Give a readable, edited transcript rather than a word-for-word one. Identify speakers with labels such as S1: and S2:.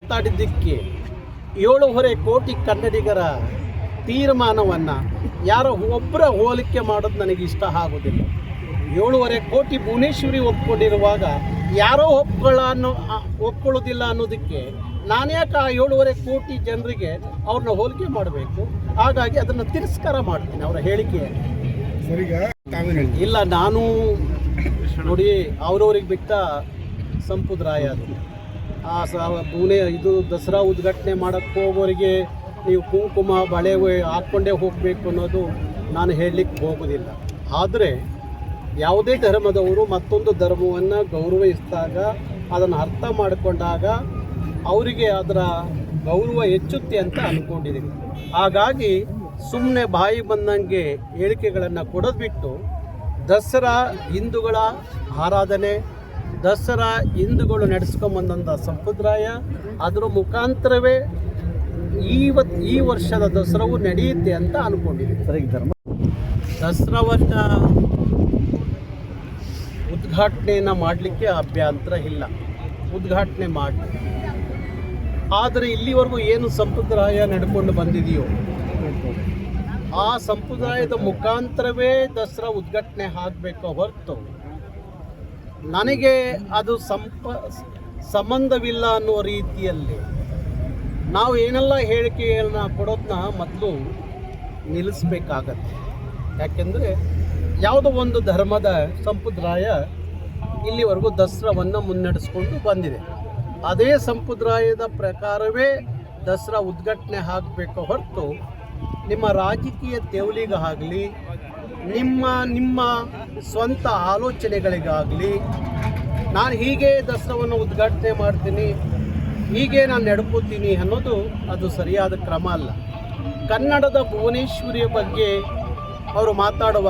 S1: ಮಾತಾಡಿದ್ದಕ್ಕೆ 7.5 ಕೋಟಿ ಕನ್ನಡಿಗರ ತೀರ್ಮಾನವನ್ನು ಯಾರೋ ಒಬ್ಬರ ಹೋಲಿಕೆ ಮಾಡೋದು ನನಗೆ ಇಷ್ಟ ಆಗೋದಿಲ್ಲ. 7.5 ಕೋಟಿ ಭುವನೇಶ್ವರಿ ಒಪ್ಕೊಂಡಿರುವಾಗ ಯಾರೋ ಒಪ್ಕೊಳ್ಳೋದಿಲ್ಲ ಅನ್ನೋದಕ್ಕೆ ನಾನು ಯಾಕೆ ಆ 7.5 ಕೋಟಿ ಜನರಿಗೆ ಅವ್ರನ್ನ ಹೋಲಿಕೆ ಮಾಡಬೇಕು? ಹಾಗಾಗಿ ಅದನ್ನು ತಿರಸ್ಕಾರ ಮಾಡ್ತೀನಿ ಅವರ ಹೇಳಿಕೆಯನ್ನು. ಇಲ್ಲ, ನಾನು ನೋಡಿ ಅವ್ರವ್ರಿಗೆ ಬಿಟ್ಟ ಸಂಪುದ್ರಾಯ ಅದು. ಇದು ದಸರಾ ಉದ್ಘಾಟನೆ ಮಾಡೋಕ್ಕೆ ಹೋಗೋರಿಗೆ ನೀವು ಕುಂಕುಮ ಬಳೆ ಹಾಕ್ಕೊಂಡೇ ಹೋಗಬೇಕು ಅನ್ನೋದು ನಾನು ಹೇಳಲಿಕ್ಕೆ ಹೋಗೋದಿಲ್ಲ. ಆದರೆ ಯಾವುದೇ ಧರ್ಮದವರು ಮತ್ತೊಂದು ಧರ್ಮವನ್ನು ಗೌರವಿಸಿದಾಗ, ಅದನ್ನು ಅರ್ಥ ಮಾಡಿಕೊಂಡಾಗ ಅವರಿಗೆ ಅದರ ಗೌರವ ಹೆಚ್ಚುತ್ತೆ ಅಂತ ಅಂದ್ಕೊಂಡಿದ್ದೀನಿ. ಹಾಗಾಗಿ ಸುಮ್ಮನೆ ಬಾಯಿ ಬಂದಂಗೆ ಹೇಳಿಕೆಗಳನ್ನು ಕೊಡೋದು ಬಿಟ್ಟು, ದಸರಾ ಹಿಂದೂಗಳ ಆರಾಧನೆ, ದಸರಾ ಹಿಂದೂಗಳು ನಡೆಸ್ಕೊಂಬಂದಂಥ ಸಂಪ್ರದಾಯ, ಅದರ ಮುಖಾಂತರವೇ ಈ ವರ್ಷದ ದಸರಾವು ನಡೆಯುತ್ತೆ ಅಂತ ಅಂದ್ಕೊಂಡಿದ್ದೀನಿ. ದಸರಾವನ್ನು ಉದ್ಘಾಟನೆಯನ್ನು ಮಾಡಲಿಕ್ಕೆ ಅಭ್ಯಂತರ ಇಲ್ಲ, ಉದ್ಘಾಟನೆ ಮಾಡಿ. ಆದರೆ ಇಲ್ಲಿವರೆಗೂ ಏನು ಸಂಪ್ರದಾಯ ನಡ್ಕೊಂಡು ಬಂದಿದೆಯೋ ಆ ಸಂಪ್ರದಾಯದ ಮುಖಾಂತರವೇ ದಸರಾ ಉದ್ಘಾಟನೆ ಆಗಬೇಕು ಹೊರತು ನನಗೆ ಅದು ಸಂಬಂಧವಿಲ್ಲ ಅನ್ನೋ ರೀತಿಯಲ್ಲಿ ನಾವು ಏನೆಲ್ಲ ಹೇಳಿಕೆಗಳನ್ನ ಕೊಡೋದನ್ನ ಮೊದಲು ನಿಲ್ಲಿಸಬೇಕಾಗತ್ತೆ. ಯಾಕೆಂದರೆ ಯಾವುದೋ ಒಂದು ಧರ್ಮದ ಸಂಪ್ರದಾಯ ಇಲ್ಲಿವರೆಗೂ ದಸರಾವನ್ನು ಮುನ್ನಡೆಸ್ಕೊಂಡು ಬಂದಿದೆ. ಅದೇ ಸಂಪ್ರದಾಯದ ಪ್ರಕಾರವೇ ದಸರಾ ಉದ್ಘಾಟನೆ ಆಗಬೇಕು ಹೊರತು ನಿಮ್ಮ ರಾಜಕೀಯ ತೆವಲಿಗಾಗಲಿ, ನಿಮ್ಮ ಸ್ವಂತ ಆಲೋಚನೆಗಳಿಗಾಗಲಿ, ನಾನು ಹೀಗೆ ದಸರಾವನ್ನು ಉದ್ಘಾಟನೆ ಮಾಡ್ತೀನಿ, ಹೀಗೆ ನಾನು ನಡ್ಕೋತೀನಿ ಅನ್ನೋದು ಅದು ಸರಿಯಾದ ಕ್ರಮ ಅಲ್ಲ. ಕನ್ನಡದ ಭುವನೇಶ್ವರಿಯ ಬಗ್ಗೆ ಅವರು ಮಾತಾಡುವಾಗ